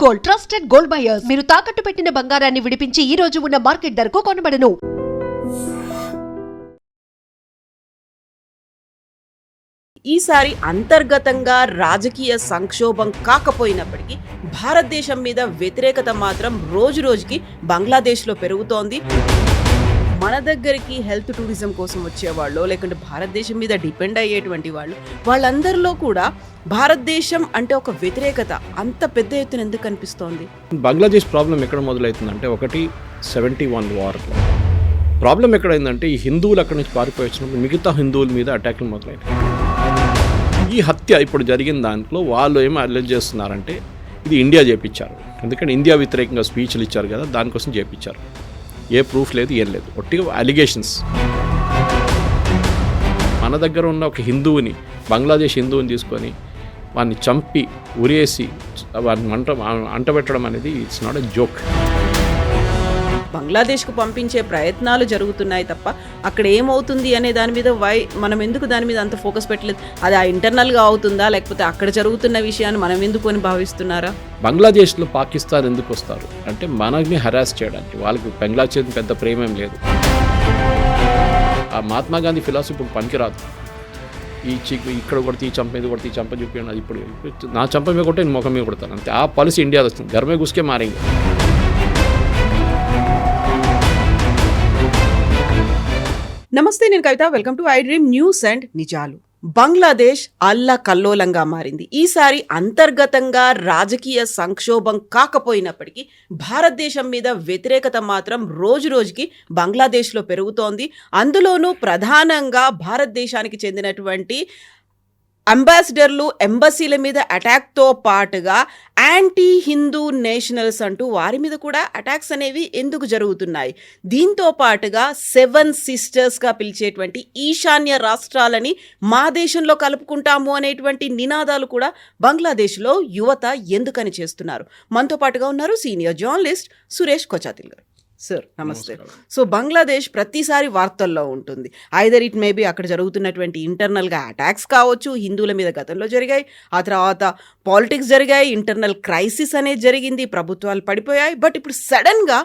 Gold, trusted gold buyers. మీరు తాకట్టు పెట్టిన బంగారాన్ని విడిపించి ఈ రోజు ఉన్న మార్కెట్ ధరకు కొనబడను. ఈసారి అంతర్గతంగా రాజకీయ సంక్షోభం కాకపోయినప్పటికీ భారతదేశం మీద వ్యతిరేకత మాత్రం రోజు రోజుకి బంగ్లాదేశ్లో పెరుగుతోంది. మన దగ్గరికి హెల్త్ టూరిజం కోసం వచ్చేవాళ్ళు, లేకుంటే భారతదేశం మీద డిపెండ్ అయ్యేటువంటి వాళ్ళందరిలో కూడా భారతదేశం అంటే ఒక వ్యతిరేకత అంత పెద్ద ఎత్తున ఎందుకు కనిపిస్తోంది? బంగ్లాదేశ్ ప్రాబ్లం ఎక్కడ మొదలవుతుందంటే, ఒకటి 71 వార్లో ప్రాబ్లం ఎక్కడైందంటే, ఈ హిందువులు అక్కడి నుంచి పారిపోయి వచ్చినప్పుడు మిగతా హిందువుల మీద అటాక్లు మొదలైనాయి. ఈ హత్య ఇప్పుడు జరిగిన దాంట్లో వాళ్ళు ఏమో అలెజ్ చేస్తున్నారంటే ఇది ఇండియా చేపించారు. ఎందుకంటే ఇండియా వ్యతిరేకంగా స్పీచ్లు ఇచ్చారు కదా, దానికోసం చేపించారు. ఏ ప్రూఫ్ లేదు, ఏం లేదు, ఒట్టిగా అలిగేషన్స్. మన దగ్గర ఉన్న ఒక హిందువుని, బంగ్లాదేశ్ హిందువుని తీసుకొని వాడిని చంపి ఉరేసి వాడిని అంటబెట్టడం అనేది ఇట్స్ నాట్ ఎ జోక్. బంగ్లాదేశ్కు పంపించే ప్రయత్నాలు జరుగుతున్నాయి తప్ప అక్కడ ఏమవుతుంది అనే దాని మీద మనం ఎందుకు దాని మీద అంత ఫోకస్ పెట్టలేదు? అది ఆ ఇంటర్నల్గా అవుతుందా, లేకపోతే అక్కడ జరుగుతున్న విషయాన్ని మనం ఎందుకు అని భావిస్తున్నారా? బంగ్లాదేశ్లో పాకిస్తాన్ ఎందుకు వస్తారు అంటే మనల్ని హరాస్ చేయడానికి. వాళ్ళకి బంగ్లాదేశ్ పెద్ద ప్రేమేం లేదు. ఆ మహాత్మా గాంధీ ఫిలాసఫీ పనికిరాదు. ఇక్కడ కొడితే ఈ చంప మీద కొడితే ఈ చంప చూపించండి, అది ఇప్పుడు నా చంప మీద కొట్టే నేను ముఖం మీద కొడతాను అంతే. ఆ పాలసీ ఇండియాలో వస్తుంది. గర్మే గుస్కే మారేంగే. నమస్తే, నేను Kavitha. Welcome to I dream news and నిజాలు. బంగ్లాదేశ్ అల్లకల్లోలంగా మారింది. ఈసారి అంతర్గతంగా రాజకీయ సంక్షోభం కాకపోయినప్పటికీ భారతదేశం మీద వ్యతిరేకత మాత్రం రోజు రోజుకి బంగ్లాదేశ్లో పెరుగుతోంది. అందులోనూ ప్రధానంగా భారతదేశానికి చెందినటువంటి అంబాసిడర్లు, ఎంబసీల మీద అటాక్తో పాటుగా యాంటీ హిందూ నేషనల్స్ అంటూ వారి మీద కూడా అటాక్స్ అనేవి ఎందుకు జరుగుతున్నాయి? దీంతో పాటుగా 7 సిస్టర్స్గా పిలిచేటువంటి ఈశాన్య రాష్ట్రాలని మా దేశంలో కలుపుకుంటాము అనేటువంటి నినాదాలు కూడా బంగ్లాదేశ్లో యువత ఎందుకని చేస్తున్నారు? మనతో పాటుగా ఉన్నారు సీనియర్ జర్నలిస్ట్ సురేష్ కొచాతిల్ గారు. సార్ నమస్తే. సో బంగ్లాదేశ్ ప్రతిసారి వార్తల్లో ఉంటుంది. ఐదర్ ఇట్ మేబీ అక్కడ జరుగుతున్నటువంటి ఇంటర్నల్గా అటాక్స్ కావచ్చు, హిందువుల మీద గతంలో జరిగాయి, ఆ తర్వాత పాలిటిక్స్ జరిగాయి, ఇంటర్నల్ క్రైసిస్ అనేది జరిగింది, ప్రభుత్వాలు పడిపోయాయి. బట్ ఇప్పుడు సడన్గా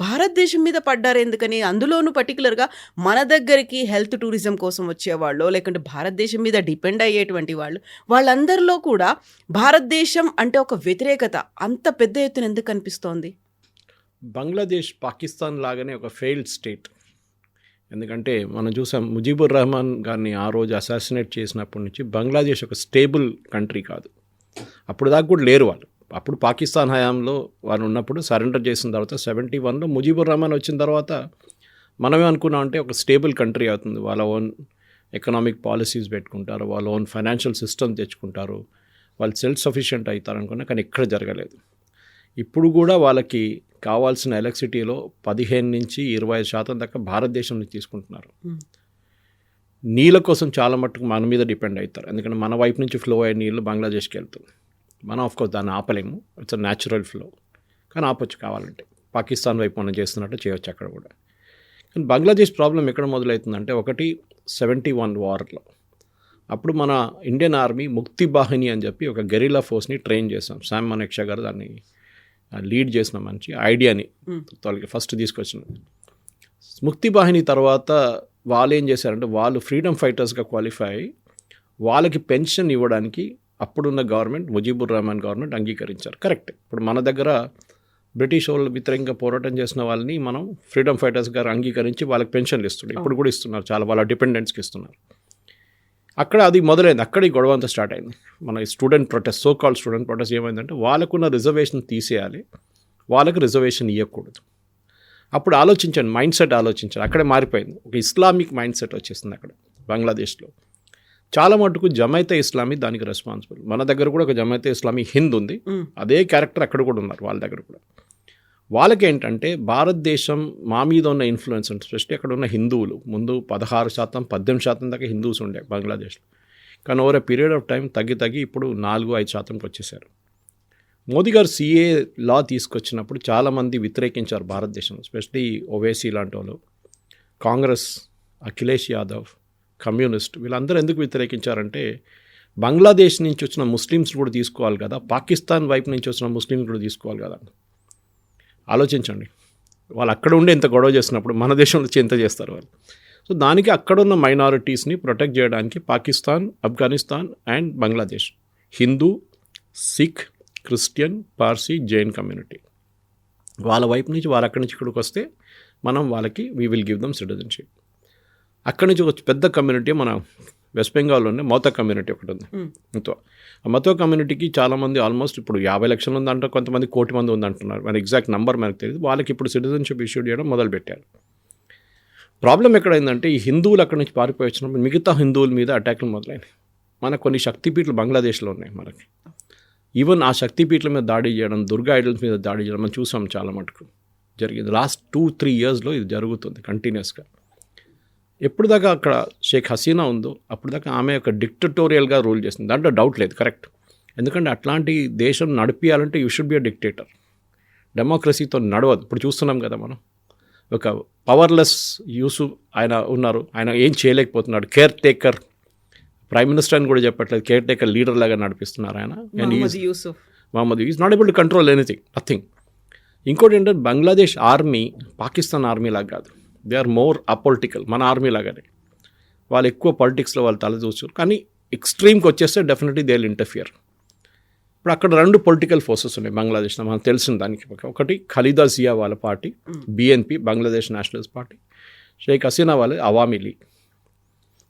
భారతదేశం మీద పడ్డారు ఎందుకని? అందులోనూ పర్టికులర్గా మన దగ్గరికి హెల్త్ టూరిజం కోసం వచ్చేవాళ్ళు, లేకుంటే భారతదేశం మీద డిపెండ్ అయ్యేటువంటి వాళ్ళందరిలో కూడా భారతదేశం అంటే ఒక వ్యతిరేకత అంత పెద్ద ఎత్తున ఎందుకు కనిపిస్తోంది? బంగ్లాదేశ్ పాకిస్తాన్ లాగానే ఒక ఫెయిల్డ్ స్టేట్. ఎందుకంటే మనం చూసాం, ముజీబుర్ రెహమాన్ గారిని ఆ రోజు అసాసినేట్ చేసినప్పటి నుంచి బంగ్లాదేశ్ ఒక స్టేబుల్ కంట్రీ కాదు. అప్పుడు దాకా కూడా లేరు వాళ్ళు. అప్పుడు పాకిస్తాన్ హయాంలో వాళ్ళు ఉన్నప్పుడు సరెండర్ చేసిన తర్వాత 71లో ముజీబుర్ రెహమాన్ వచ్చిన తర్వాత మనమే అనుకున్నాం అంటే ఒక స్టేబుల్ కంట్రీ అవుతుంది. వాళ్ళ ఓన్ ఎకనామిక్ పాలసీస్ పెట్టుకుంటారు, వాళ్ళ ఓన్ ఫైనాన్షియల్ సిస్టమ్ తెచ్చుకుంటారు, వాళ్ళు సెల్ఫ్ సఫిషియెంట్ అవుతారు అనుకున్నా. కానీ ఎక్కడ జరగలేదు. ఇప్పుడు కూడా వాళ్ళకి కావాల్సిన ఎలక్ట్రిసిటీలో 15-20% దాకా భారతదేశం నుంచి తీసుకుంటున్నారు. నీళ్ళ కోసం చాలా మట్టుకు మన మీద డిపెండ్ అవుతారు. ఎందుకంటే మన వైపు నుంచి ఫ్లో అయ్యే నీళ్ళు బంగ్లాదేశ్కి వెళ్తుంది. మనం ఆఫ్కోర్స్ దాన్ని ఆపలేము, ఇట్స్ అ న్యాచురల్ ఫ్లో. కానీ ఆపొచ్చు కావాలంటే. పాకిస్తాన్ వైపు మనం చేస్తున్నట్టు చేయొచ్చు అక్కడ కూడా. కానీ బంగ్లాదేశ్ ప్రాబ్లం ఎక్కడ మొదలవుతుందంటే, ఒకటి 71 వార్లో అప్పుడు మన ఇండియన్ ఆర్మీ ముక్తి బాహిని అని చెప్పి ఒక గెరిల్లా ఫోర్స్ని ట్రైన్ చేసాం. శామ్ మనెక్షా గారు దాన్ని లీడ్ చేసిన మంచి ఐడియాని ఫస్ట్ తీసుకొచ్చిన. ముక్తి బాహిని తర్వాత వాళ్ళు ఏం చేశారంటే, వాళ్ళు ఫ్రీడమ్ ఫైటర్స్గా క్వాలిఫై అయ్యి వాళ్ళకి పెన్షన్ ఇవ్వడానికి అప్పుడున్న గవర్నమెంట్, ముజీబుర్ రెహమాన్ గవర్నమెంట్ అంగీకరించారు. కరెక్ట్. ఇప్పుడు మన దగ్గర బ్రిటిష్ వాళ్ళు వ్యతిరేకంగా పోరాటం చేసిన వాళ్ళని మనం ఫ్రీడమ్ ఫైటర్స్ గారు అంగీకరించి వాళ్ళకి పెన్షన్లు ఇస్తున్నారు. ఇప్పుడు కూడా ఇస్తున్నారు, చాలా వాళ్ళ డిపెండెంట్స్కి ఇస్తున్నారు. అక్కడ అది మొదలైంది. అక్కడ ఈ గొడవ అంతా స్టార్ట్ అయింది. మన student protest, so called student protest ఏమైందంటే, వాళ్ళకున్న రిజర్వేషన్ తీసేయాలి, వాళ్ళకి రిజర్వేషన్ ఇవ్వకూడదు. అప్పుడు ఆలోచించండి, మైండ్ సెట్ ఆలోచించండి. అక్కడే మారిపోయింది. ఒక ఇస్లామిక్ మైండ్ సెట్ వచ్చేసింది అక్కడ బంగ్లాదేశ్లో. చాలా మటుకు జమైతే ఇస్లామీ దానికి రెస్పాన్సిబుల్. మన దగ్గర కూడా ఒక జమైతే ఇస్లామీ హింద్ ఉంది, అదే క్యారెక్టర్ అక్కడ కూడా ఉన్నారు వాళ్ళ దగ్గర కూడా. వాళ్ళకేంటంటే భారతదేశం మా మీద ఉన్న ఇన్ఫ్లుయెన్స్, స్పెషల్లీ అక్కడ ఉన్న హిందువులు ముందు 16%, 18% దాకా హిందూస్ ఉండే బంగ్లాదేశ్లో. కానీ over a period of time తగ్గి ఇప్పుడు 4-5%కి వచ్చేసారు. మోదీ గారు CA లా తీసుకొచ్చినప్పుడు చాలామంది వ్యతిరేకించారు భారతదేశంలో, స్పెషల్లీ ఓవైసీ లాంటి వాళ్ళు, కాంగ్రెస్, అఖిలేష్ యాదవ్, కమ్యూనిస్ట్, వీళ్ళందరూ ఎందుకు వ్యతిరేకించారంటే, బంగ్లాదేశ్ నుంచి వచ్చిన ముస్లిమ్స్ కూడా తీసుకోవాలి కదా, పాకిస్తాన్ వైపు నుంచి వచ్చిన ముస్లిమ్స్ కూడా తీసుకోవాలి కదా. ఆలోచించండి, వాళ్ళు అక్కడ ఉండి ఎంత గొడవ చేసినప్పుడు మన దేశంలో వచ్చి ఎంత చేస్తారు వాళ్ళు. సో దానికి అక్కడున్న మైనారిటీస్ని ప్రొటెక్ట్ చేయడానికి Pakistan, Afghanistan and Bangladesh, Hindu, Sikh, Christian, Parsi, Jain community, వాళ్ళ వైపు నుంచి వాళ్ళు అక్కడి నుంచి ఇక్కడికి వస్తే మనం వాళ్ళకి we will give them citizenship. అక్కడి నుంచి ఒక పెద్ద కమ్యూనిటీ మన వెస్ట్ బెంగాల్లోనే మోతా కమ్యూనిటీ ఒకటి ఉంది. ఇంతో ఆ మతో కమ్యూనిటీకి చాలామంది ఆల్మోస్ట్ ఇప్పుడు 50 లక్షలు ఉందంటారు, కొంతమంది 1 కోటి మంది ఉందంటున్నారు. మన ఎగ్జాక్ట్ నెంబర్ మనకు తెలియదు. వాళ్ళకి ఇప్పుడు సిటిజన్షిప్ ఇష్యూ చేయడం మొదలుపెట్టారు. ప్రాబ్లం ఎక్కడైందంటే ఈ హిందువులు అక్కడి నుంచి పారిపోయి వచ్చినప్పుడు మిగతా హిందువుల మీద అటాక్లు మొదలైనవి. మనకు కొన్ని శక్తిపీఠలు బంగ్లాదేశ్లో ఉన్నాయి మనకి. ఈవెన్ ఆ శక్తిపీఠల మీద దాడి చేయడం, దుర్గా ఐడల్స్ మీద దాడి చేయడం మనం చూసాం, చాలా మటుకు జరిగింది. లాస్ట్ 2-3 ఇయర్స్లో ఇది జరుగుతుంది కంటిన్యూస్గా. ఎప్పుడు దాకా అక్కడ షేక్ హసీనా ఉందో అప్పుడు దాకా ఆమె ఒక డిక్టటోరియల్గా రూల్ చేస్తుంది, దాంట్లో డౌట్ లేదు, కరెక్ట్. ఎందుకంటే అట్లాంటి దేశం నడిపించాలంటే you should be a dictator. డెమోక్రసీతో నడవదు. ఇప్పుడు చూస్తున్నాం కదా మనం, ఒక పవర్లెస్ యూసుఫ్ ఆయన ఉన్నారు, ఆయన ఏం చేయలేకపోతున్నాడు. కేర్ టేకర్ ప్రైమ్ మినిస్టర్ అని కూడా చెప్పట్లేదు, కేర్ టేకర్ లీడర్ లాగా నడిపిస్తున్నారు ఆయన. Muhammad is not able to control anything, nothing. ఇంకోటి ఏంటంటే బంగ్లాదేశ్ ఆర్మీ పాకిస్తాన్ ఆర్మీ లాగా కాదు, దే ఆర్ మోర్ అపొలిటికల్. మన ఆర్మీ లాగానే వాళ్ళు ఎక్కువ పాలిటిక్స్లో వాళ్ళు తల చూస్తారు, కానీ ఎక్స్ట్రీమ్కి వచ్చేస్తే డెఫినెట్లీ దే విల్ ఇంటర్ఫియర్. ఇప్పుడు అక్కడ 2 పొలిటికల్ ఫోర్సెస్ ఉన్నాయి బంగ్లాదేశ్లో, మనకు తెలిసిన దానికి. ఒకటి ఖలీదా జియా వాళ్ళ party BNP, Bangladesh nationalist party. Sheikh Hasina వాళ్ళ అవామీ లీగ్.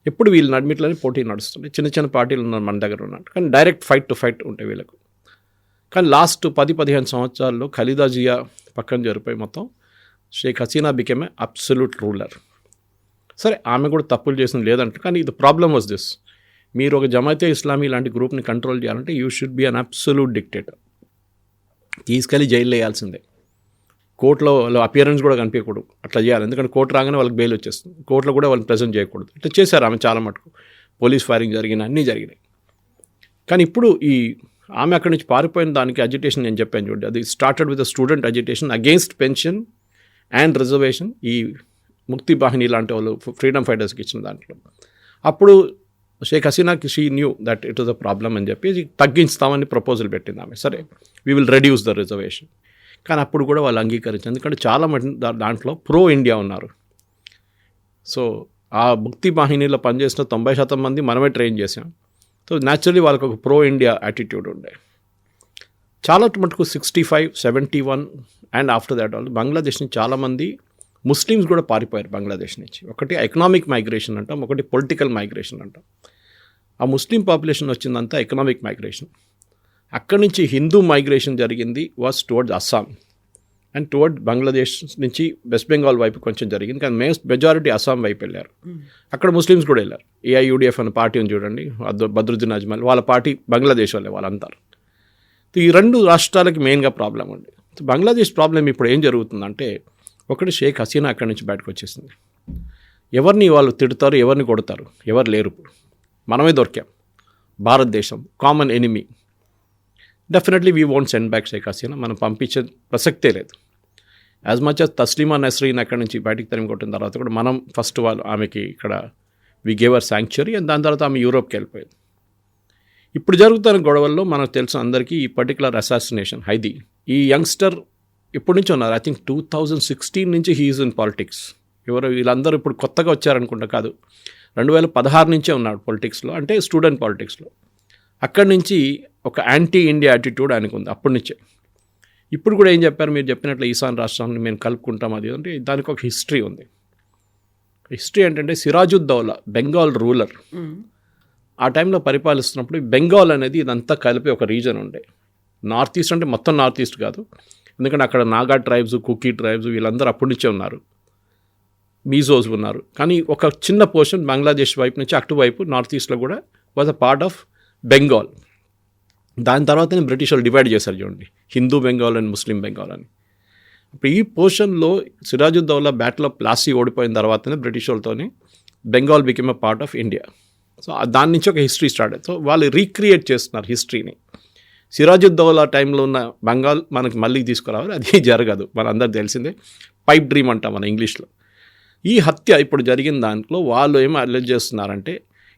ఎప్పుడు వీళ్ళు నడిమిట్లోనే పోటీ నడుస్తుంది. చిన్న చిన్న పార్టీలు ఉన్నారు మన దగ్గర ఉన్నట్టు, కానీ డైరెక్ట్ ఫైట్ ఉంటాయి వీళ్ళకు. కానీ లాస్ట్ 10-15 సంవత్సరాల్లో ఖలీదా జియా పక్కన జరిపోయి మొత్తం Sheikh Hasina became a absolute ruler. సరే, ఆమె కూడా తప్పులు చేసింది లేదంటే, కానీ ఇది ప్రాబ్లమ్ వాజ్ దిస్. మీరు ఒక జమాతే ఇస్లామీ లాంటి గ్రూప్ని కంట్రోల్ చేయాలంటే you should be an absolute dictator. తీసుకెళ్ళి జైల్లో వేయాల్సిందే. కోర్టులో అపియరెన్స్ కూడా కనిపించకూడదు, అట్లా చేయాలి. ఎందుకంటే కోర్టు రాగానే వాళ్ళకి బెయిల్ వచ్చేస్తుంది. కోర్టులో కూడా వాళ్ళని ప్రెజెంట్ చేయకూడదు. ఇట్లా చేశారు ఆమె చాలా మటుకు. పోలీస్ ఫైరింగ్ జరిగినాయి, అన్నీ జరిగినాయి. కానీ ఇప్పుడు ఈ ఆమె అక్కడి నుంచి పారిపోయిన దానికి అజిటేషన్ నేను చెప్పాను చూడండి, అది started with student agitation against pension and reservation. ఈ ముక్తి బాహిని లాంటి వాళ్ళు ఫ్రీడమ్ ఫైటర్స్కి ఇచ్చిన దాంట్లో అప్పుడు షేక్ హసీనాకి she knew that it was a problem అని చెప్పి తగ్గించుతామని ప్రపోజల్ పెట్టింది ఆమె. సరే, we will reduce the reservation. కానీ అప్పుడు కూడా వాళ్ళు అంగీకరించారు, ఎందుకంటే చాలా మంది దాంట్లో ప్రో ఇండియా ఉన్నారు. సో ఆ ముక్తి బాహినీలో పనిచేసిన 90% మంది మనమే ట్రైన్ చేసాం. సో న్యాచురలీ వాళ్ళకి ఒక ప్రో ఇండియా యాటిట్యూడ్ ఉండే. చాలా మటుకు 65, 71 అండ్ ఆఫ్టర్ దాట్ వాళ్ళు బంగ్లాదేశ్ నుంచి చాలామంది ముస్లిమ్స్ కూడా పారిపోయారు బంగ్లాదేశ్ నుంచి. ఒకటి ఎకనామిక్ మైగ్రేషన్ అంటాం, ఒకటి పొలిటికల్ మైగ్రేషన్ అంటాం. ఆ ముస్లిం పాపులేషన్ వచ్చిందంతా ఎకనామిక్ మైగ్రేషన్. అక్కడి నుంచి హిందూ మైగ్రేషన్ జరిగింది was towards Assam and towards Bangladesh నుంచి వెస్ట్ బెంగాల్ వైపు కొంచెం జరిగింది, కానీ మెజారిటీ అస్సాం వైపు వెళ్ళారు. అక్కడ ముస్లిమ్స్ కూడా వెళ్ళారు. AIUDF అనే పార్టీ ఉంది చూడండి, బద్రుద్దీన్ అజ్మల్ వాళ్ళ పార్టీ బంగ్లాదేశ్ వాళ్ళే వాళ్ళంతా. ఈ 2 రాష్ట్రాలకి మెయిన్గా ప్రాబ్లం ఉంది. బంగ్లాదేశ్ ప్రాబ్లం ఇప్పుడు ఏం జరుగుతుందంటే, ఒకటి షేక్ హసీనా అక్కడి నుంచి బయటకు వచ్చేసింది. ఎవరిని వాళ్ళు తిడతారు, ఎవరిని కొడతారు, ఎవరు లేరు. ఇప్పుడు మనమే దొరికాం. భారతదేశం common enemy. Definitely we won't send back Sheikh Hasina. మనం పంపించే ప్రసక్తే లేదు. As much as Taslima Nasreen అక్కడి నుంచి బయటికి తరిమి కొట్టిన తర్వాత కూడా మనం ఫస్ట్ వాళ్ళు ఆమెకి ఇక్కడ we gave her sanctuary and దాని తర్వాత ఆమె యూరోప్కి వెళ్ళిపోయింది. ఇప్పుడు జరుగుతున్న గొడవల్లో మనకు తెలుసు అందరికీ ఈ పర్టికులర్ అసాసినేషన్ హైదీ. ఈ యంగ్స్టర్ ఇప్పటి నుంచి ఉన్నారు. ఐ థింక్ 2016 నుంచి హీఈస్ ఇన్ పాలిటిక్స్. వీళ్ళందరూ ఇప్పుడు కొత్తగా వచ్చారనుకుంటా, కాదు 2016 నుంచే ఉన్నాడు పొలిటిక్స్లో, అంటే స్టూడెంట్ పాలిటిక్స్లో. అక్కడి నుంచి ఒక యాంటీ ఇండియా యాటిట్యూడ్ ఆయనకు ఉంది అప్పటి నుంచే. ఇప్పుడు కూడా ఏం చెప్పారు, మీరు చెప్పినట్లు ఈశాన్ రాష్ట్రాన్ని మేము కలుపుకుంటాం అది అంటే దానికి ఒక హిస్టరీ ఉంది. హిస్టరీ ఏంటంటే సిరాజుద్దౌలా బెంగాల్ రూలర్ ఆ టైంలో పరిపాలిస్తున్నప్పుడు బెంగాల్ అనేది ఇదంతా కలిపి ఒక రీజన్ ఉండే. నార్త్ ఈస్ట్ అంటే మొత్తం నార్త్ ఈస్ట్ కాదు, ఎందుకంటే అక్కడ నాగా ట్రైబ్స్, కుకీ ట్రైబ్స్ వీళ్ళందరూ అప్పటి నుంచే ఉన్నారు, మీజోస్ ఉన్నారు. కానీ ఒక చిన్న పోర్షన్ బంగ్లాదేశ్ వైపు నుంచి అటువైపు నార్త్ ఈస్ట్లో కూడా was a part of Bengal. దాని తర్వాతనే బ్రిటిష్ వాళ్ళు డివైడ్ చేశారు చూడండి, హిందూ బెంగాల్ అండ్ ముస్లిం బెంగాల్ అని. ఇప్పుడు ఈ పోర్షన్లో సిరాజుద్దౌలా బ్యాటిల్ ఆఫ్ ప్లాసీ ఓడిపోయిన తర్వాతనే బ్రిటిష్ వాళ్ళతోనే Bengal became a part of India. So దాని నుంచి ఒక హిస్టరీ స్టార్ట్ అయ్యింది. సో వాళ్ళు రీక్రియేట్ చేస్తున్నారు హిస్టరీని. సిరాజుద్దౌలా టైంలో ఉన్న బెంగాల్ మనకి మళ్ళీ తీసుకురావాలి, అది జరగదు, మనందరికి తెలిసిందే. పైప్ డ్రీమ్ అంటాం మన ఇంగ్లీష్లో. ఈ హత్య ఇప్పుడు జరిగిన దాంట్లో వాళ్ళు ఏమో అల్లెజ్ చేస్తున్నారంటే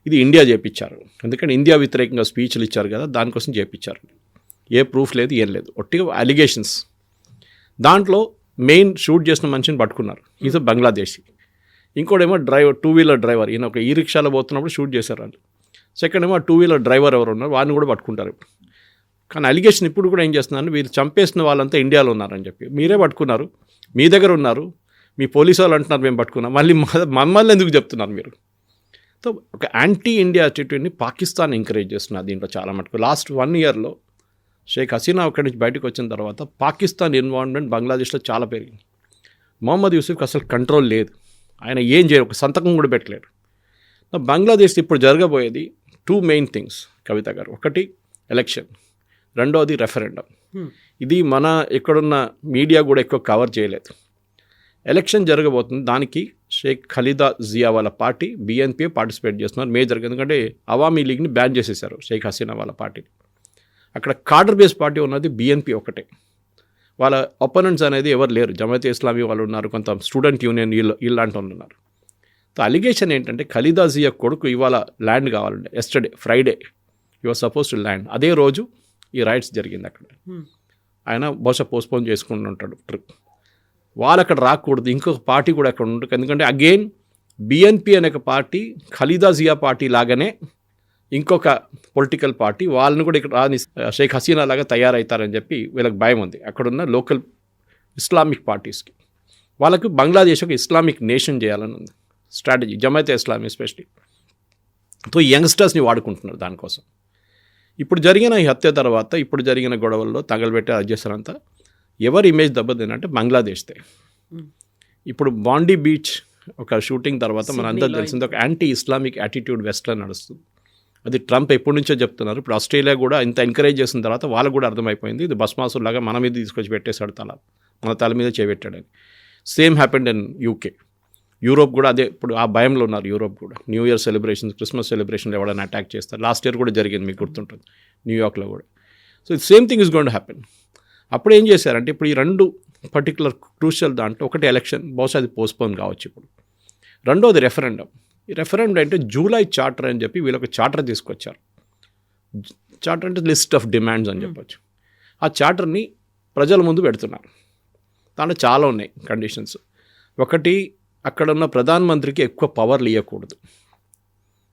ఇది ఇండియా చేపించారు. ఎందుకంటే ఇండియా వ్యతిరేకంగా స్పీచ్లు ఇచ్చారు కదా, దానికోసం చేపించారు. ఏ ప్రూఫ్ లేదు, ఏం లేదు, ఒట్టిగా అలిగేషన్స్. దాంట్లో మెయిన్ షూట్ చేసిన మనిషిని పట్టుకున్నారు, ఈజ్ బంగ్లాదేశీ. ఇంకోటేమో డ్రైవర్, 2-వీలర్ డ్రైవర్, ఈయన ఒక ఈ రిక్షాలో పోతున్నప్పుడు షూట్ చేశారు వాళ్ళు. సెకండ్ ఏమో 2-వీలర్ డ్రైవర్ ఎవరు ఉన్నారు వారిని కూడా పట్టుకుంటారు. కానీ అలిగేషన్ ఇప్పుడు కూడా ఏం చేస్తున్నారు, వీరు చంపేసిన వాళ్ళంతా ఇండియాలో ఉన్నారని చెప్పి మీరే పట్టుకున్నారు, మీ దగ్గర ఉన్నారు, మీ పోలీసు వాళ్ళు అంటున్నారు మేము పట్టుకున్నాం, మళ్ళీ మమ్మల్ని ఎందుకు చెప్తున్నారు మీరు? సో ఒక యాంటీ ఇండియా యాటిట్యూడ్ని పాకిస్తాన్ ఎంకరేజ్ చేస్తున్నారు దీంట్లో చాలా మటుకు. లాస్ట్ 1 ఇయర్లో షేక్ హసీనా అక్కడి నుంచి బయటకు వచ్చిన తర్వాత పాకిస్తాన్ ఇన్వాల్వ్మెంట్ బంగ్లాదేశ్లో చాలా పెరిగింది. మొహమ్మద్ యూసుఫ్కి అసలు కంట్రోల్ లేదు, ఆయన ఏం చేయరు, ఒక సంతకం కూడా పెట్టలేరు. బంగ్లాదేశ్ ఇప్పుడు జరగబోయేది 2 మెయిన్ థింగ్స్ కవిత గారు. ఒకటి ఎలక్షన్, రెండోది రెఫరెండం. ఇది మన ఇక్కడున్న మీడియా కూడా ఎక్కువ కవర్ చేయలేదు. ఎలక్షన్ జరగబోతుంది, దానికి షేక్ ఖలీదా జియా వాళ్ళ పార్టీ BNP పార్టిసిపేట్ చేస్తున్నారు మేజర్గా. ఎందుకంటే అవామీ లీగ్ని బ్యాన్ చేసేసారు షేక్ హసీనా వాళ్ళ పార్టీని. అక్కడ కార్డర్ బేస్ పార్టీ ఉన్నది BNP ఒకటే, వాళ్ళ ఒపోనెంట్స్ అనేది ఎవరు లేరు. జమాయత్ ఇస్లామీ వాళ్ళు ఉన్నారు, కొంత స్టూడెంట్ యూనియన్ ఇలాంటి వాళ్ళు ఉన్నారు. సో అలిగేషన్ ఏంటంటే ఖలీదా జియా కొడుకు ఇవాళ ల్యాండ్ కావాలంటే, yesterday Friday your suppose to land, అదే రోజు ఈ రైట్స్ జరిగింది అక్కడ. ఆయన బహుశా పోస్ట్పోన్ చేసుకుని ఉంటాడు ట్రిప్. వాళ్ళు అక్కడ రాకూడదు, ఇంకొక పార్టీ కూడా అక్కడ ఉంటుంది. ఎందుకంటే అగైన్ BNP అనే ఒక పార్టీ ఖలీదా జియా పార్టీ లాగానే ఇంకొక పొలిటికల్ పార్టీ, వాళ్ళని కూడా ఇక్కడ షేక్ హసీనా లాగా తయారవుతారని చెప్పి వీళ్ళకి భయం ఉంది అక్కడున్న లోకల్ ఇస్లామిక్ పార్టీస్కి. వాళ్ళకు బంగ్లాదేశ్ ఒక ఇస్లామిక్ నేషన్ చేయాలని ఉంది strategy, Jamaat Islami especially. So యంగ్స్టర్స్ని వాడుకుంటున్నారు దానికోసం. ఇప్పుడు జరిగిన ఈ హత్య తర్వాత, ఇప్పుడు జరిగిన గొడవల్లో తగలబెట్టే అధ్యక్షులంతా ఎవరి ఇమేజ్ దెబ్బతిందంటే బంగ్లాదేశ్దే. ఇప్పుడు బాండీ బీచ్ ఒక షూటింగ్ తర్వాత మన అందరూ తెలిసింది ఒక యాంటీ ఇస్లామిక్ యాటిట్యూడ్ వెస్ట్లో నడుస్తుంది. అది ట్రంప్ ఎప్పటి నుంచో చెప్తున్నారు. ఇప్పుడు ఆస్ట్రేలియా కూడా ఇంత ఎంకరేజ్ చేసిన తర్వాత వాళ్ళకు కూడా అర్థమైపోయింది, ఇది భస్మాసులాగా మన మీద తీసుకొచ్చి పెట్టేశాడు, మన తల మీద చేపెట్టాడని. Same happened in UK. Europe కూడా అదే, ఇప్పుడు ఆ భయంలో ఉన్నారు యూరోప్ కూడా. న్యూ ఇయర్ సెలబ్రేషన్స్, క్రిస్మస్ సెలబ్రేషన్లు ఎవరైనా అటాక్ చేస్తారు. లాస్ట్ ఇయర్ కూడా జరిగింది, మీకు గుర్తుంటుంది, న్యూయార్క్లో కూడా. So same thing is going to happen. అప్పుడు ఏం చేశారంటే, ఇప్పుడు ఈ 2 పర్టికులర్ క్రూషియల్ దాంట్లో, ఒకటి ఎలక్షన్, బహుశా అది పోస్ట్పోన్ కావచ్చు ఇప్పుడు. రెండోది రెఫరెండం. ఈ రెఫరెండం అంటే జూలై చార్టర్ అని చెప్పి వీళ్ళొక చార్టర్ తీసుకొచ్చారు. చార్టర్ అంటే లిస్ట్ ఆఫ్ డిమాండ్స్ అని చెప్పొచ్చు. ఆ చార్టర్ని ప్రజల ముందు పెడుతున్నారు. దాంట్లో చాలా ఉన్నాయి కండిషన్స్. ఒకటి, అక్కడ ఉన్న ప్రధానమంత్రికి ఎక్కువ పవర్లు ఇవ్వకూడదు.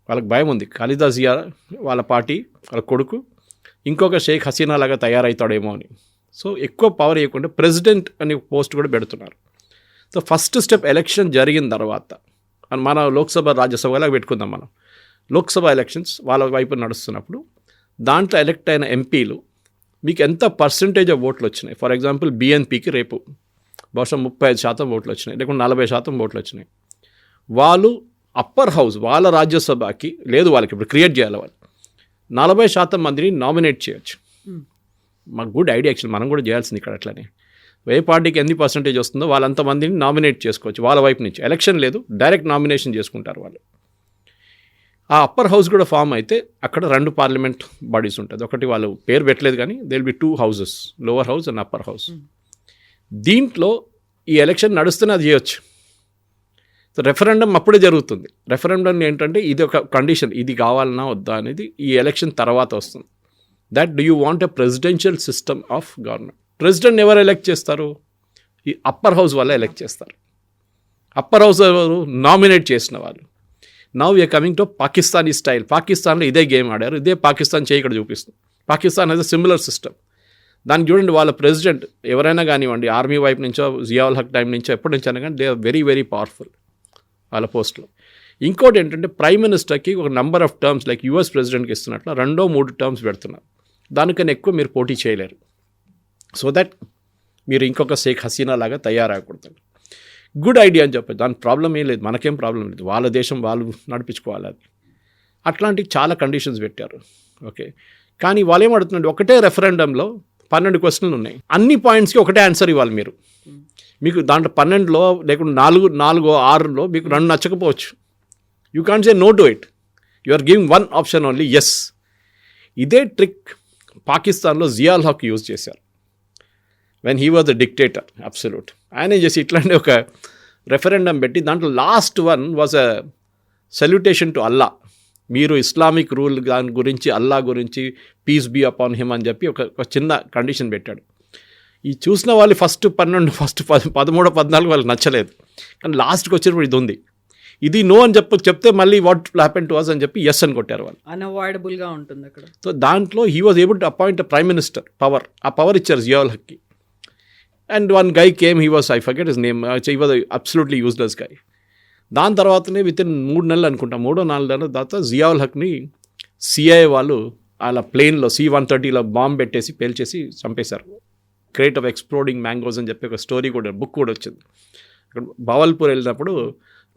వాళ్ళకి భయం ఉంది, ఖలీదా జియా వాళ్ళ పార్టీ వాళ్ళ కొడుకు ఇంకొక షేక్ హసీనా లాగా తయారవుతాడేమో అని. సో ఎక్కువ పవర్ ఇవ్వకుండా ప్రెసిడెంట్ అనే పోస్ట్ కూడా పెడుతున్నారు. సో ఫస్ట్ స్టెప్ ఎలక్షన్ జరిగిన తర్వాత, మన లోక్సభ రాజ్యసభ లాగా పెట్టుకుందాం మనం, లోక్సభ ఎలక్షన్స్ వాళ్ళ వైపు నడుస్తున్నప్పుడు దాంట్లో ఎలక్ట్ అయిన ఎంపీలు మీకు ఎంత పర్సంటేజ్ ఆఫ్ ఓట్లు వచ్చినాయి. ఫర్ ఎగ్జాంపుల్ BNPకి రేపు బహుశా 35% ఓట్లు వచ్చినాయి, లేకుంటే 40% ఓట్లు వచ్చినాయి. వాళ్ళు అప్పర్ హౌస్ వాళ్ళ రాజ్యసభకి లేదు, వాళ్ళకి ఇప్పుడు క్రియేట్ చేయాలి, వాళ్ళు 40% మందిని నామినేట్ చేయొచ్చు. మాకు గుడ్ ఐడియా యాక్చువల్, మనం కూడా చేయాల్సింది ఇక్కడ. అట్లనే ఏ పార్టీకి ఎన్ని పర్సంటేజ్ వస్తుందో వాళ్ళంతమందిని నామినేట్ చేసుకోవచ్చు వాళ్ళ వైపు నుంచి. ఎలక్షన్ లేదు, డైరెక్ట్ నామినేషన్ చేసుకుంటారు వాళ్ళు. ఆ అప్పర్ హౌస్ కూడా ఫామ్ అయితే అక్కడ 2 పార్లమెంట్ బాడీస్ ఉంటుంది. ఒకటి వాళ్ళు పేరు పెట్టలేదు కానీ they will be 2 houses, lower house and upper house. దీంట్లో ఈ ఎలక్షన్ నడుస్తూనే అది చేయొచ్చు. సో రెఫరెండం అప్పుడే జరుగుతుంది. రెఫరెండం ఏంటంటే ఇది ఒక కండిషన్, ఇది కావాలన్నా వద్దా అనేది ఈ ఎలక్షన్ తర్వాత వస్తుంది. That do you want a presidential system of government. President ఎవరు ఎలక్ట్ చేస్తారు? ఈ అప్పర్ హౌస్ వల్ల ఎలక్ట్ చేస్తారు. అప్పర్ హౌస్ నామినేట్ చేసిన వాళ్ళు. Now we are coming to Pakistani style. పాకిస్తాన్లో ఇదే గేమ్ ఆడారు, ఇదే పాకిస్తాన్ చేయి ఇక్కడ చూపిస్తుంది. Pakistan has a similar system. దానికి చూడండి, వాళ్ళ ప్రెసిడెంట్ ఎవరైనా కానివ్వండి, ఆర్మీ వైపు నుంచో జియావుల్ హక్ టైం నుంచో ఎప్పటి నుంచో అయినా కానీ they are very very powerful వాళ్ళ పోస్ట్లో. ఇంకోటి ఏంటంటే ప్రైమ్ మినిస్టర్కి ఒక number of terms like US ప్రెసిడెంట్కి ఇస్తున్నట్లు 2-3 టర్మ్స్ పెడుతున్నారు. దానికన్నా ఎక్కువ మీరు పోటీ చేయలేరు. సో దట్ మీరు ఇంకొక షేక్ హసీనా లాగా తయారకూడదు. గుడ్ ఐడియా అని చెప్పచ్చు, దాని ప్రాబ్లం ఏం లేదు, మనకేం ప్రాబ్లం లేదు, వాళ్ళ దేశం వాళ్ళు నడిపించుకోవాలి. అది అట్లాంటి చాలా కండిషన్స్ పెట్టారు. ఓకే, కానీ వాళ్ళు ఏమడుతున్నాడు, ఒకటే రెఫరెండంలో 12 క్వశ్చన్లు ఉన్నాయి, అన్ని పాయింట్స్కి ఒకటే ఆన్సర్ ఇవ్వాలి మీరు. మీకు దాంట్లో 12లో లేకుంటే 4-6లో మీకు 2 నచ్చకపోవచ్చు. You can't say no to it, you are giving 1 option only, yes. ఇదే ట్రిక్ పాకిస్తాన్లో జియాల్ హక్ యూజ్ చేశారు when he was the dictator absolute. ఆయన చేసి ఇట్లాంటి ఒక రెఫరెండం పెట్టి దాంట్లో last one was a salutation to Allah. మీరు ఇస్లామిక్ రూల్ దాని గురించి అల్లా గురించి పీస్ బీ అపాన్ హిమ్ అని చెప్పి ఒక చిన్న కండిషన్ పెట్టాడు. ఈ చూసిన వాళ్ళు ఫస్ట్ 13 14 వాళ్ళకి నచ్చలేదు, కానీ లాస్ట్కి వచ్చినప్పుడు ఇది ఉంది, ఇది నో అని చెప్తే మళ్ళీ వాట్ హ్యాపెన్ టు అస్ అని చెప్పి ఎస్ అని కొట్టారు వాళ్ళు. అన్అవాయిడబుల్గా ఉంటుంది అక్కడ. సో దాంట్లో he was able to appoint prime minister power, ఆ పవర్ ఇచ్చారు జియావుల్ హక్కి. And one guy came, he was, I forget his name, he was absolutely useless guy. దాని తర్వాతనే వితిన్ 3 నెలలు అనుకుంటా, 3-4 నెలల తర్వాత జియావుల్ హక్ని సిఐఏ వాళ్ళు అలా ప్లేన్లో C-130లో బాంబ్ పెట్టేసి పేల్చేసి చంపేశారు. క్రేట్ ఆఫ్ ఎక్స్ప్లోడింగ్ మ్యాంగోస్ అని చెప్పి ఒక స్టోరీ కూడా, బుక్ కూడా వచ్చింది. అక్కడ బవల్పూర్ వెళ్ళినప్పుడు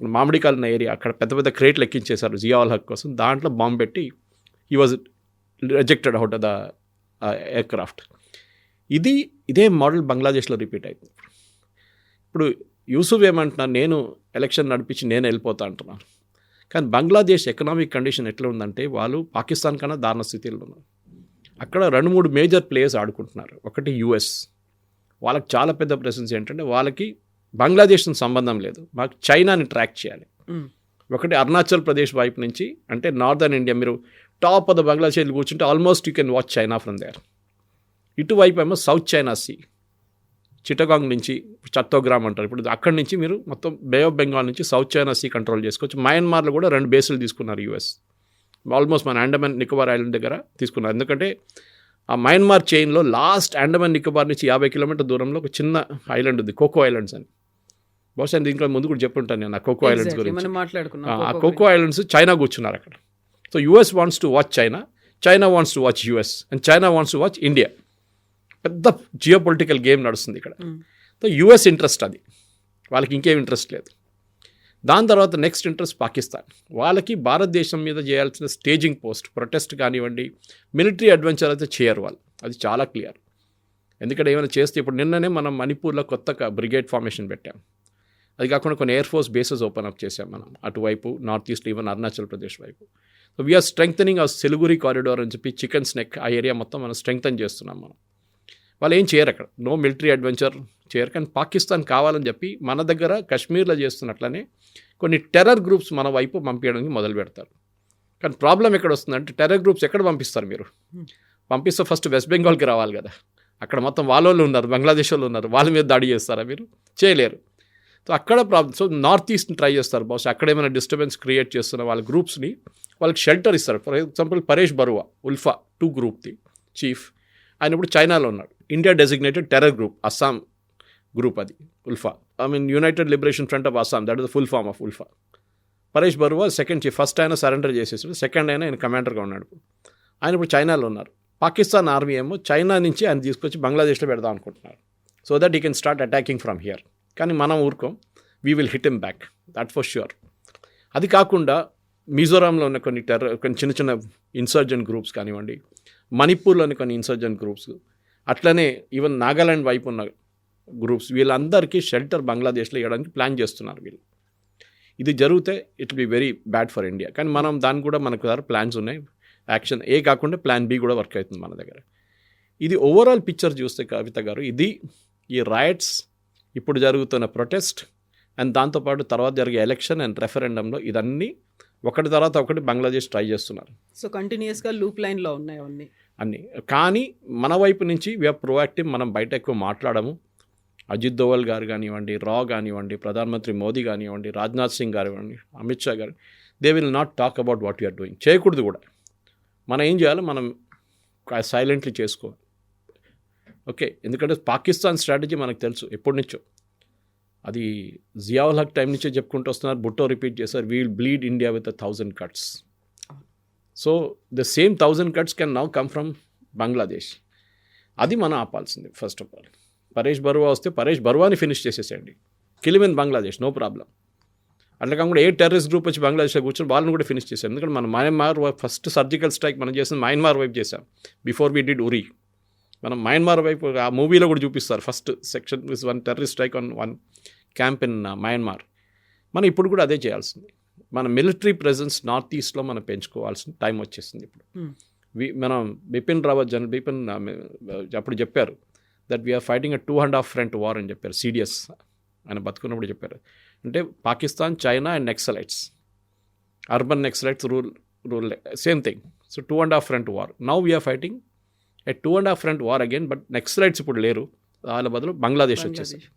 మామిడికాయల ఏరియా, అక్కడ పెద్ద పెద్ద క్రేట్లు ఎక్కించేశారు జియావుల్ హక్ కోసం. దాంట్లో బాంబ్ పెట్టి he was rejected out of the aircraft. ఇదే మోడల్ బంగ్లాదేశ్లో రిపీట్ అవుతుంది. ఇప్పుడు యూసుఫ్ ఏమంటున్నారు, నేను ఎలక్షన్ నడిపించి నేను వెళ్ళిపోతా అంటున్నారు. కానీ బంగ్లాదేశ్ ఎకనామిక్ కండిషన్ ఎట్లా ఉందంటే వాళ్ళు పాకిస్తాన్ కన్నా దారుణ స్థితిలో ఉన్నారు. అక్కడ 2-3 మేజర్ ప్లేయర్స్ ఆడుకుంటున్నారు. ఒకటి US, వాళ్ళకి చాలా పెద్ద ప్రెసెన్స్ ఏంటంటే వాళ్ళకి బంగ్లాదేశ్తో సంబంధం లేదు, మాకు చైనాని ట్రాక్ చేయాలి. ఒకటి అరుణాచల్ ప్రదేశ్ వైపు నుంచి, అంటే నార్దర్న్ ఇండియా, మీరు టాప్ ఆఫ్ ద బంగ్లాదేశ్ కూర్చుంటే almost you can watch China from there. ఇటువైపు ఏమో సౌత్ చైనా సీ, చిటగాంగ్ నుంచి చత్తోగ్రామ్ అంటారు, ఇప్పుడు అక్కడి నుంచి మీరు మొత్తం బే ఆఫ్ బెంగాల్ నుంచి సౌత్ చైనా సీ కంట్రోల్ చేసుకోవచ్చు. మయన్మార్లో కూడా 2 బేసులు తీసుకున్నారు US, ఆల్మోస్ట్ మన అండమాన్ నికోబార్ ఐలాండ్ దగ్గర తీసుకున్నారు. ఎందుకంటే ఆ మయన్మార్ చైన్లో లాస్ట్ అండమాన్ నికోబార్ నుంచి 50 కిలోమీటర్ దూరంలో ఒక చిన్న ఐలాండ్ ఉంది, కోకో ఐలాండ్స్ అని. బహుశా దీంట్లో ముందు కూడా చెప్పుంటాను నేను ఆ కోకో ఐలాండ్స్ గురించి. ఆ కోకో ఐలాండ్స్ చైనా కూర్చున్నారు అక్కడ. So US wants to watch China, China wants to watch US, and China wants to watch India. పెద్ద జియో పొలిటికల్ గేమ్ నడుస్తుంది ఇక్కడ. సో US ఇంట్రెస్ట్ అది, వాళ్ళకి ఇంకేం ఇంట్రెస్ట్ లేదు. దాని తర్వాత నెక్స్ట్ ఇంట్రెస్ట్ పాకిస్తాన్. వాళ్ళకి భారతదేశం మీద చేయాల్సిన స్టేజింగ్ పోస్ట్, ప్రొటెస్ట్ కానివ్వండి, మిలిటరీ అడ్వెంచర్ అయితే చేయరు వాళ్ళు, అది చాలా క్లియర్. ఎందుకంటే ఏమైనా చేస్తే, ఇప్పుడు నిన్ననే మనం మణిపూర్లో కొత్త బ్రిగేడ్ ఫార్మేషన్ పెట్టాం. అది కాకుండా కొన్ని air force bases open up చేసాం మనం అటువైపు, north east, even Arunachal Pradesh వైపు. సో వీఆర్ స్ట్రెంగ్థనింగ్ ఆ సిలిగురి కారిడార్ అని చెప్పి చికెన్ స్నెక్ ఆ ఏరియా మొత్తం మనం స్ట్రెంగ్థన్ చేస్తున్నాం మనం. వాళ్ళు ఏం చేయరు అక్కడ, నో మిలిటరీ అడ్వెంచర్ చేయరు. కానీ పాకిస్తాన్ కావాలని చెప్పి మన దగ్గర కశ్మీర్లో చేస్తున్నట్లనే కొన్ని టెర్రర్ గ్రూప్స్ మన వైపు పంపించడానికి మొదలు పెడతారు. కానీ ప్రాబ్లం ఎక్కడ వస్తుందంటే, టెర్రర్ గ్రూప్స్ ఎక్కడ పంపిస్తారు మీరు? పంపిస్తే ఫస్ట్ వెస్ట్ బెంగాల్కి రావాలి కదా, అక్కడ మొత్తం వాళ్ళు ఉన్నారు, బంగ్లాదేశ్ వాళ్ళు ఉన్నారు, వాళ్ళ మీద దాడి చేస్తారా మీరు? చేయలేరు. సో అక్కడ ప్రాబ్లం. సో నార్త్ ఈస్ట్ని ట్రై చేస్తారు బహుశా, అక్కడ ఏమైనా డిస్టర్బెన్స్ క్రియేట్ చేస్తున్న వాళ్ళ గ్రూప్స్ని వాళ్ళకి షెల్టర్ ఇస్తారు. ఫర్ ఎగ్జాంపుల్ పరేష్ బరువా, ఉల్ఫా 2 గ్రూప్ది చీఫ్, ఆయన ఇప్పుడు చైనాలో ఉన్నాడు. India designated terror group, Assam group అది ULFA, united liberation front of Assam, that is the full form of ULFA. Paresh Barua second chief, first ఆయన సరెండర్ చేసేసాడు, సెకండ్ ఆయన కమాండర్గా ఉన్నాడు. ఆయన ఇప్పుడు చైనాలో ఉన్నారు. పాకిస్తాన్ ఆర్మీ ఏమో చైనా నుంచి ఆయన తీసుకొచ్చి బంగ్లాదేశ్లో పెడదాం అనుకుంటున్నారు, so that you can start attacking from here. కానీ మనం ఊరుకోం, we will hit him back, that for sure. అది కాకుండా మిజోరాంలో ఉన్న కొన్ని చిన్న చిన్న ఇన్సర్జెంట్ గ్రూప్స్ కానివ్వండి, మణిపూర్లోని కొన్ని ఇన్సర్జెంట్ గ్రూప్స్, అట్లనే ఈవెన్ నాగాలాండ్ వైపు ఉన్న గ్రూప్స్, వీళ్ళందరికీ షెల్టర్ బంగ్లాదేశ్లో ఇవ్వడానికి ప్లాన్ చేస్తున్నారు వీళ్ళు. ఇది జరిగితే it be very bad for India. కానీ మనం దానికి కూడా మనకు దగ్గర ప్లాన్స్ ఉన్నాయి. యాక్షన్ ఏ కాకుండా ప్లాన్ బి కూడా వర్క్ అవుతుంది మన దగ్గర. ఇది ఓవరాల్ పిక్చర్ చూస్తే కవిత గారు, ఇది ఈ రైట్స్, ఇప్పుడు జరుగుతున్న ప్రొటెస్ట్, అండ్ దాంతోపాటు తర్వాత జరిగే ఎలక్షన్ అండ్ రెఫరెండంలో ఇదన్నీ ఒకటి తర్వాత ఒకటి బంగ్లాదేశ్ ట్రై చేస్తున్నారు. సో కంటిన్యూస్గా లూప్ లైన్లో ఉన్నాయి అవన్నీ అన్నీ. కానీ మన వైపు నుంచి వీఆర్ ప్రోయాక్టివ్, మనం బయట ఎక్కువ మాట్లాడము. అజిత్ దోవల్ గారు కానివ్వండి, రా కానివ్వండి, ప్రధానమంత్రి మోదీ కానివ్వండి, రాజ్నాథ్ సింగ్ కానివ్వండి, అమిత్ షా గారు, they will not talk about what you are doing. చేయకూడదు కూడా. మనం ఏం చేయాలో మనం సైలెంట్లీ చేసుకోవాలి. ఓకే, ఎందుకంటే పాకిస్తాన్ స్ట్రాటజీ మనకు తెలుసు ఎప్పటి నుంచో. అది జియావుల్ హక్ టైం నుంచే చెప్పుకుంటూ వస్తున్నారు, భుట్టో రిపీట్ చేశారు, we will bleed India with 1000 cuts. So the same 1000 cuts can now come from Bangladesh. అది మనం ఆపాల్సింది first of all. Paresh Barua వస్తే పరేష్ బరువాని ఫినిష్ చేసేసేయండి, kill him in Bangladesh, no problem. అట్లా కాకుండా ఏ టెర్రరిస్ట్ గ్రూప్ వచ్చి బంగ్లాదేశ్లో కూర్చొని వాళ్ళని కూడా ఫినిష్ చేశాం. ఎందుకంటే మనం మయన్మార్ ఫస్ట్ సర్జికల్ స్ట్రైక్ మనం చేసిన మయన్మార్ వైపు చేసాం, బిఫోర్ వీ డిడ్ ఉరీ. మనం మయన్మార్ వైపు ఆ మూవీలో కూడా చూపిస్తారు, first section is 1 terrorist strike on 1 camp in Myanmar. మనం ఇప్పుడు కూడా అదే చేయాల్సింది. మన మిలిటరీ ప్రెజెన్స్ నార్త్ ఈస్ట్లో మనం పెంచుకోవాల్సిన టైం వచ్చేసింది ఇప్పుడు. మనం బిపిన్ రావత్, జనరల్ బిపిన్ అప్పుడు చెప్పారు that we are fighting a 2.5 front war అని చెప్పారు, CDS ఆయన బతుకున్నప్పుడు చెప్పారు. అంటే Pakistan, China and Naxalites, urban Naxalites rule rule, same thing. So 2.5 front war. Now we are fighting a 2.5 front war again, but Naxalites ఇప్పుడు లేరు, వాళ్ళ బదులు బంగ్లాదేశ్ వచ్చేసారు.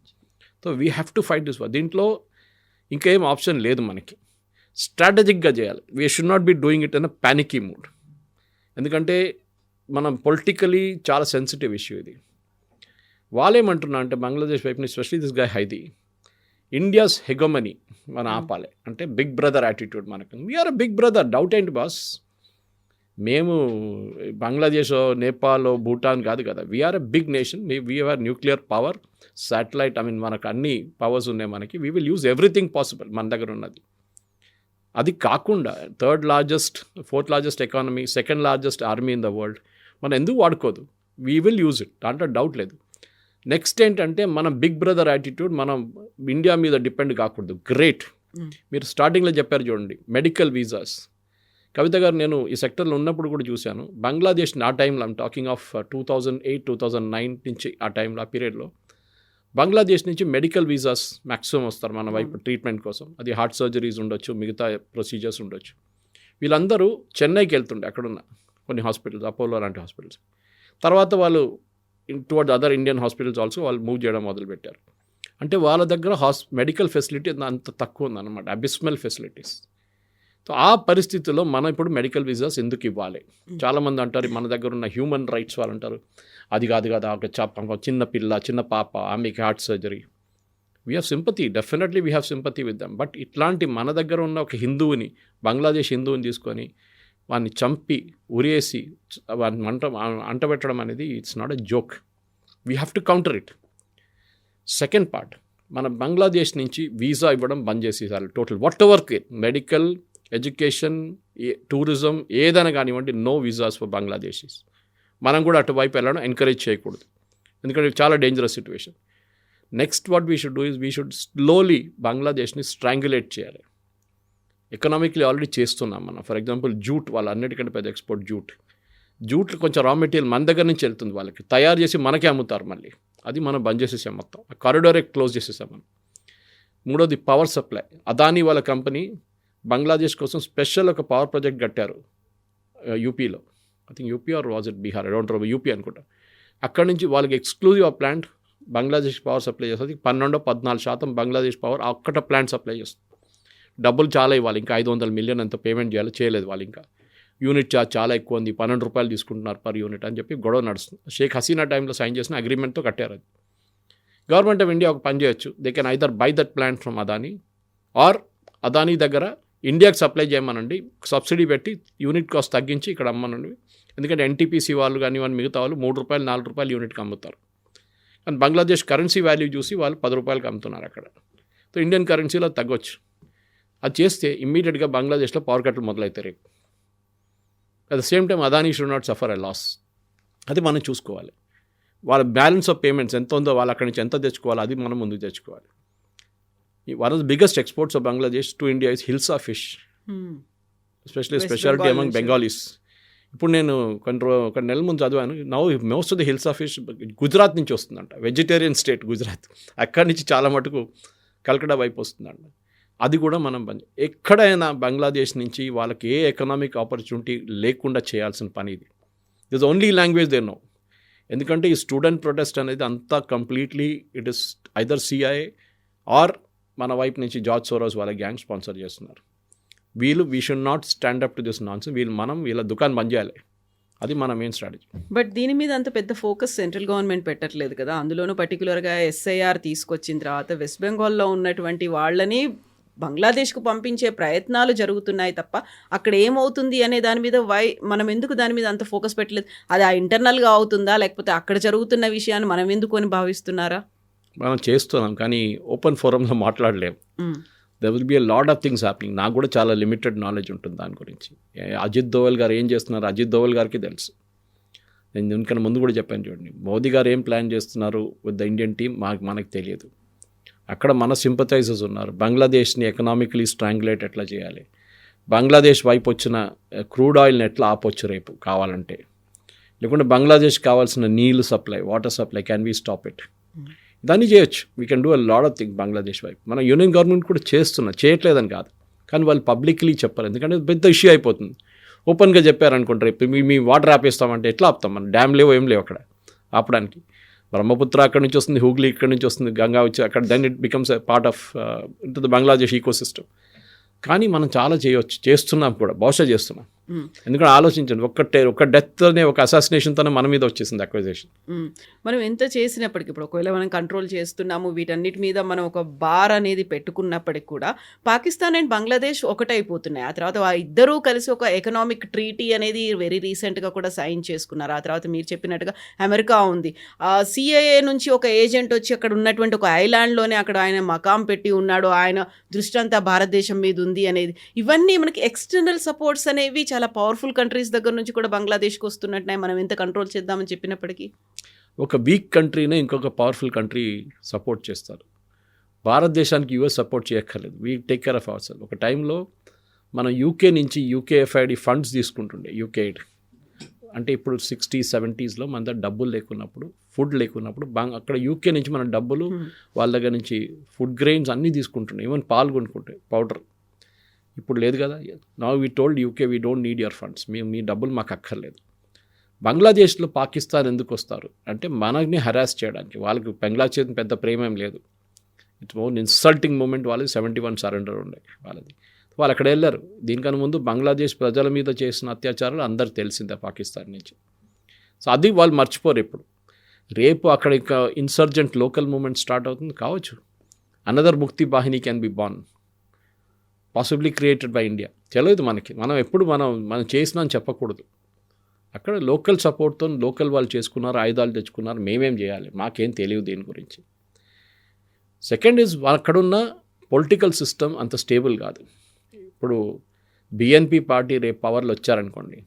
So we have to fight this war. దీంట్లో ఇంకేం ఆప్షన్ లేదు మనకి. స్ట్రాటజిక్గా చేయాలి. We should not be doing it in a panicky mood. ఎందుకంటే మనం పొలిటికలీ చాలా సెన్సిటివ్ ఇష్యూ ఇది. వాళ్ళేమంటున్నా అంటే బంగ్లాదేశ్ వైపు నుంచి, ఎస్పెషలీ దిస్ గాయ్ హైదీ, ఇండియాస్ హెగమనీ మనం ఆపాలి అంటే బిగ్ బ్రదర్ యాటిట్యూడ్ మనకు. We're a big brother, doubt ఏంటి బాస్. మేము బంగ్లాదేశ్, నేపాల్, భూటాన్ కాదు కదా. We're a big nation. We're nuclear power, satellite, మనకు అన్ని పవర్స్ ఉన్నాయి మనకి. We will use everything possible మన దగ్గర ఉన్నది. అది కాకుండా 3rd largest, 4th largest economy, 2nd largest army in the world మనం ఎందుకు వాడుకోదు? వీ విల్ యూజ్ ఇట్, దాంట్లో డౌట్ లేదు. నెక్స్ట్ ఏంటంటే మన బిగ్ బ్రదర్ యాటిట్యూడ్, మనం ఇండియా మీద డిపెండ్ కాకూడదు. గ్రేట్, మీరు స్టార్టింగ్లో చెప్పారు చూడండి, మెడికల్ వీసాస్. కవిత గారు, నేను ఈ సెక్టర్లో ఉన్నప్పుడు కూడా చూశాను. బంగ్లాదేశ్ ఆ టైంలో, ఐమ్ టాకింగ్ ఆఫ్ 2008, 2009 నుంచి ఆ టైంలో, ఆ పీరియడ్లో బంగ్లాదేశ్ నుంచి మెడికల్ వీసాస్ మ్యాక్సిమం వస్తారు మన వైపు ట్రీట్మెంట్ కోసం. అది హార్ట్ సర్జరీస్ ఉండొచ్చు, మిగతా ప్రొసీజర్స్ ఉండొచ్చు. వీళ్ళందరూ చెన్నైకి వెళ్తుండే, అక్కడున్న కొన్ని హాస్పిటల్స్, అపోలో లాంటి హాస్పిటల్స్. తర్వాత వాళ్ళు towards other Indian hospitals also వాళ్ళు మూవ్ చేయడం మొదలుపెట్టారు. అంటే వాళ్ళ దగ్గర మెడికల్ ఫెసిలిటీ అంత తక్కువ ఉందన్నమాట, అబిస్మల్ ఫెసిలిటీస్. సో ఆ పరిస్థితుల్లో మనం ఇప్పుడు మెడికల్ వీసాస్ ఎందుకు ఇవ్వాలి? చాలామంది అంటారు, మన దగ్గర ఉన్న హ్యూమన్ రైట్స్ వాళ్ళు అంటారు, అది కాదు కదా, ఒక చిన్న పిల్ల, చిన్న పాప, ఆమెకి heart surgery. We have sympathy, definitely we have sympathy with them. But ఇట్లాంటి మన దగ్గర ఉన్న ఒక హిందువుని, బంగ్లాదేశ్ హిందువుని తీసుకొని వాడిని చంపి ఉరేసి వాడిని అంటబెట్టడం అనేది it's not a joke. We have to counter it. Second part, మన బంగ్లాదేశ్ నుంచి వీసా ఇవ్వడం బంద్ చేసేసారు total. What ever care, medical, education, tourism, ఏదైనా కానివ్వండి, నో వీసాస్ ఫర్ బంగ్లాదేశీస్. మనం కూడా అటువైపు వెళ్ళడం ఎంకరేజ్ చేయకూడదు, ఎందుకంటే చాలా dangerous situation. Next what we should do is we should slowly బంగ్లాదేశ్ని స్ట్రాంగులేట్ చేయాలి. ఎకనామిక్లీ ఆల్రెడీ చేస్తున్నాం మనం. ఫర్ ఎగ్జాంపుల్ జూట్, వాళ్ళు అన్నిటికంటే పెద్ద ఎక్స్పోర్ట్ జూట్ కొంచెం రా మెటీరియల్ మన దగ్గర నుంచి వెళ్తుంది, వాళ్ళకి తయారు చేసి మనకే అమ్ముతారు మళ్ళీ. అది మనం బంద్ చేసేసాం మొత్తం, ఆ కారిడారే క్లోజ్ చేసేసాం మనం. మూడోది పవర్ సప్లై. అదానీ వాళ్ళ కంపెనీ బంగ్లాదేశ్ కోసం స్పెషల్ ఒక పవర్ ప్రాజెక్ట్ కట్టారు యూపీలో. I think UP or was it Bihar, I don't know, UP అనుకుంటా. అక్కడి నుంచి వాళ్ళకి ఎక్స్క్లూజివ్ ఆ ప్లాంట్ బంగ్లాదేశ్ పవర్ సప్లై చేస్తుంది. 12-14% బంగ్లాదేశ్ పవర్ ఒక్కట ప్లాంట్ సప్లై చేస్తుంది. డబ్బులు చాలా ఇవ్వాలి, ఇంకా 500 మిలియన్ అంత పేమెంట్ చేయాలి, చేయలేదు వాళ్ళు. ఇంకా యూనిట్ ఛార్జ్ చాలా ఎక్కువ ఉంది, 12 రూపాయలు తీసుకుంటున్నారు పర్ యూనిట్ అని చెప్పి గొడవ నడుస్తుంది. షేక్ హసీనా టైంలో సైన్ చేసిన అగ్రిమెంట్తో కట్టారు అది. గవర్నమెంట్ ఆఫ్ ఇండియా ఒక పని చేయొచ్చు, they can either buy that plant from Adani, or Adani దగ్గర ఇండియాకి సప్లై చేయమనండి, సబ్సిడీ పెట్టి యూనిట్ కాస్ట్ తగ్గించి ఇక్కడ అమ్మనండి. ఎందుకంటే ఎన్టీపీసీ వాళ్ళు కానీ వాళ్ళు మిగతా వాళ్ళు 3 రూపాయలు 4 రూపాయలు యూనిట్కి అమ్ముతారు. కానీ బంగ్లాదేశ్ కరెన్సీ వాల్యూ చూసి వాళ్ళు 10 రూపాయలకి అమ్ముతున్నారు అక్కడ. సో ఇండియన్ కరెన్సీలో తగ్గొచ్చు. అది చేస్తే ఇమ్మీడియట్గా బంగ్లాదేశ్లో పవర్ కట్లు మొదలవుతాయి రేపు. At the same time Adani should not suffer a loss. అది మనం చూసుకోవాలి. వాళ్ళ బ్యాలెన్స్ ఆఫ్ పేమెంట్స్ ఎంత ఉందో, వాళ్ళు అక్కడి నుంచి ఎంత తెచ్చుకోవాలో అది మనం ముందుకు తెచ్చుకోవాలి. One of the biggest exports of Bangladesh to India is hilsa fish, especially speciality among Bengalis. ఇప్పుడు నేను కొన్ని నెలల ముందు చదివాను, now most of the hilsa fish Gujarat నుంచి వస్తుందంట. వెజిటేరియన్ స్టేట్ గుజరాత్, అక్కడి నుంచి చాలా మటుకు కల్కటా వైపు వస్తుందంట. అది కూడా మనం ఎక్కడైనా బంగ్లాదేశ్ నుంచి వాళ్ళకి ఏ ఎకనామిక్ ఆపర్చునిటీ లేకుండా చేయాల్సిన పని ఇది. This only language they know. ఎందుకంటే ఈ స్టూడెంట్ ప్రొటెస్ట్ అనేది అంతా completely it is either CIA or మన వైపు నుంచి జార్జ్ సోరోస్ వాళ్ళ గ్యాంగ్ స్పాన్సర్ చేస్తున్నారు. We should not stand up to this nonsense. వీళ్ళ దుకాణం బంద్ చేయాలి. అది మన మెయిన్ స్ట్రాటజీ. బట్ దీని మీద అంత పెద్ద ఫోకస్ సెంట్రల్ గవర్నమెంట్ పెట్టట్లేదు కదా. అందులోనూ పర్టికులర్గా ఎస్ఐఆర్ తీసుకొచ్చిన తర్వాత వెస్ట్ బెంగాల్లో ఉన్నటువంటి వాళ్ళని బంగ్లాదేశ్కు పంపించే ప్రయత్నాలు జరుగుతున్నాయి తప్ప అక్కడ ఏమవుతుంది అనే దాని మీద మనం ఎందుకు దాని మీద అంత ఫోకస్ పెట్టలేదు? అది ఆ ఇంటర్నల్గా అవుతుందా, లేకపోతే అక్కడ జరుగుతున్న విషయాన్ని మనం ఎందుకు అని భావిస్తున్నారా? మనం చేస్తున్నాం కానీ ఓపెన్ ఫోరంలో మాట్లాడలేం. There will be a lot of things happening. నాకు కూడా చాలా లిమిటెడ్ నాలెడ్జ్ ఉంటుంది దాని గురించి. అజిత్ దోవల్ గారు ఏం చేస్తున్నారు అజిత్ దోవల్ గారికి తెలుసు. నేను దీనికన్నా ముందు కూడా చెప్పాను చూడండి, మోదీ గారు ఏం ప్లాన్ చేస్తున్నారు విత్ ద ఇండియన్ టీమ్ మనకు తెలియదు. అక్కడ మన సింపథైజర్స్ ఉన్నారు. బంగ్లాదేశ్ని ఎకనామికలీ స్ట్రాంగులేట్ ఎట్లా చేయాలి, బంగ్లాదేశ్ వైపు వచ్చిన క్రూడ్ ఆయిల్ని ఎట్లా ఆపొచ్చు రేపు కావాలంటే, లేకుంటే బంగ్లాదేశ్ కావాల్సిన నీళ్ళు supply, water supply, can we stop it, దాన్ని చేయొచ్చు. We can do a lot of thing Bangladesh వైపు. మన యూనియన్ గవర్నమెంట్ కూడా చేయట్లేదని కాదు, కానీ వాళ్ళు పబ్లిక్లీ చెప్పారు. ఎందుకంటే పెద్ద ఇష్యూ అయిపోతుంది. ఓపెన్గా చెప్పారనుకుంటారు ఇప్పుడు మీ వాటర్ ఆపేస్తామంటే ఎట్లా ఆపుతాం? మనం డ్యామ్ లేవు ఏం లేవు అక్కడ ఆపడానికి. బ్రహ్మపుత్ర అక్కడి నుంచి వస్తుంది, హూగ్లీ ఇక్కడి నుంచి వస్తుంది, గంగా వచ్చి అక్కడ then it becomes a part of into the Bangladesh ecosystem. కానీ మనం చాలా చేయవచ్చు, చేస్తున్నాం కూడా, బహుశా చేస్తున్నాం. ఎందుకంటే ఆలోచించండి, ఒక డెత్నే, ఒక అసాసినేషన్తోనే మన మీద వచ్చేసింది అక్విజిషన్. మనం ఎంత చేసినప్పటికీ ఇప్పుడు ఒకవేళ మనం కంట్రోల్ చేస్తున్నాము, వీటన్నిటి మీద మనం ఒక బార్ అనేది పెట్టుకున్నప్పటికి కూడా పాకిస్తాన్ అండ్ బంగ్లాదేశ్ ఒకటైపోతున్నాయి. ఆ తర్వాత ఆ ఇద్దరూ కలిసి ఒక ఎకనామిక్ ట్రీటీ అనేది వెరీ రీసెంట్గా కూడా సైన్ చేసుకున్నారు. ఆ తర్వాత మీరు చెప్పినట్టుగా అమెరికా ఉంది. సిఐఏ నుంచి ఒక ఏజెంట్ వచ్చి అక్కడ ఉన్నటువంటి ఒక ఐలాండ్లోనే అక్కడ ఆయన మకాం పెట్టి ఉన్నాడు, ఆయన దృష్టి అంతా భారతదేశం మీద ఉంది అనేది. ఇవన్నీ మనకి ఎక్స్టర్నల్ సపోర్ట్స్ అనేవి చాలా పవర్ఫుల్ కంట్రీస్ దగ్గర నుంచి కూడా బంగ్లాదేశ్కి వస్తున్నట్టున్నాయి. మనం ఎంత కంట్రోల్ చేద్దామని చెప్పినప్పటికీ ఒక వీక్ కంట్రీనే ఇంకొక పవర్ఫుల్ కంట్రీ సపోర్ట్ చేస్తారు. భారతదేశానికి యూఎస్ సపోర్ట్ చేయక్కర్లేదు, we take care of our self. ఒక టైంలో మనం యూకే నుంచి యూకేఎఫ్ఐడి ఫండ్స్ తీసుకుంటుండే, యూకే ఎయిడ్. అంటే ఇప్పుడు 60s, 70sలో మన దగ్గర డబ్బులు లేకున్నప్పుడు, ఫుడ్ లేకున్నప్పుడు అక్కడ యూకే నుంచి మన డబ్బులు వాళ్ళ దగ్గర నుంచి ఫుడ్ గ్రెయిన్స్ అన్నీ తీసుకుంటుండే, ఈవెన్ పాలు కొనుక్కుంటే, పౌడర్. ఇప్పుడు లేదు కదా. Now we told UK we don't need your funds, మీ డబ్బులు మాకు అక్కర్లేదు. బంగ్లాదేశ్లో పాకిస్తాన్ ఎందుకు వస్తారు అంటే మనల్ని హరాస్ చేయడానికి. వాళ్ళకి బంగ్లాదేశ్ పెద్ద ప్రేమ ఏం లేదు. It's more insulting moment. వాళ్ళది 71 సరెండర్ ఉండే వాళ్ళది. వాళ్ళు అక్కడ వెళ్ళారు. దీనికన్నా ముందు బంగ్లాదేశ్ ప్రజల మీద చేసిన అత్యాచారాలు అందరికి తెలిసిందే పాకిస్తాన్ నుంచి. సో అది వాళ్ళు మర్చిపోరు ఎప్పుడు. రేపు అక్కడ ఇంకా ఇన్సర్జెంట్ లోకల్ మూమెంట్ స్టార్ట్ అవుతుంది కావచ్చు. Another Mukti Bahini can be born, possibly created by India. తెలియదు మనకి. మనం ఎప్పుడు మనం చేసినా అని చెప్పకూడదు. అక్కడ లోకల్ సపోర్ట్తో లోకల్ వాళ్ళు చేసుకున్నారు, ఆయుధాలు తెచ్చుకున్నారు. మేమేం చేయాలి, మాకేం తెలియదు దీని గురించి. సెకండ్ ఈజ్ అక్కడున్న పొలిటికల్ సిస్టమ్ అంత స్టేబుల్ కాదు. ఇప్పుడు బిఎన్పి పార్టీ రేపు పవర్లో వచ్చారనుకోండి,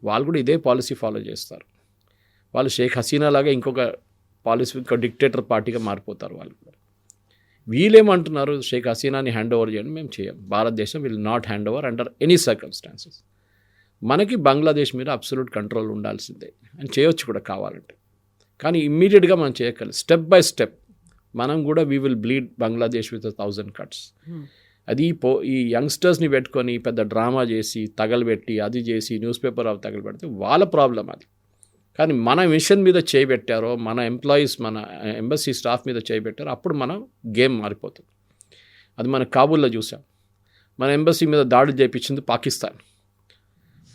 వాళ్ళు కూడా ఇదే పాలసీ ఫాలో చేస్తారు. వాళ్ళు షేక్ హసీనా లాగా ఇంకొక పాలసీ, ఇంకొక డిక్టేటర్ పార్టీగా మారిపోతారు వాళ్ళు కూడా. వీళ్ళేమంటున్నారు, షేక్ హసీనాని హ్యాండ్ ఓవర్ చేయండి, మేము చేయం. భారతదేశం will not hand over under any circumstances. మనకి బంగ్లాదేశ్ మీద అబ్సల్యూట్ కంట్రోల్ ఉండాల్సిందే, అని చేయొచ్చు కూడా కావాలంటే. కానీ ఇమ్మీడియట్గా మనం చేయగలం. స్టెప్ బై స్టెప్ మనం కూడా we will bleed Bangladesh with 1000 cuts. అది ఈ యంగ్స్టర్స్ని పెట్టుకొని పెద్ద డ్రామా చేసి తగలబెట్టి అది చేసి న్యూస్ పేపర్ అవి తగలబెడితే వాళ్ళ ప్రాబ్లం అది. కానీ మన మిషన్ మీద చేయబెట్టారో, మన ఎంప్లాయీస్, మన ఎంబసీ స్టాఫ్ మీద చేయబెట్టారో, అప్పుడు మనం గేమ్ మారిపోతుంది. అది మన కాబూల్లో చూసాం. మన ఎంబసీ మీద దాడులు చేయించింది పాకిస్తాన్.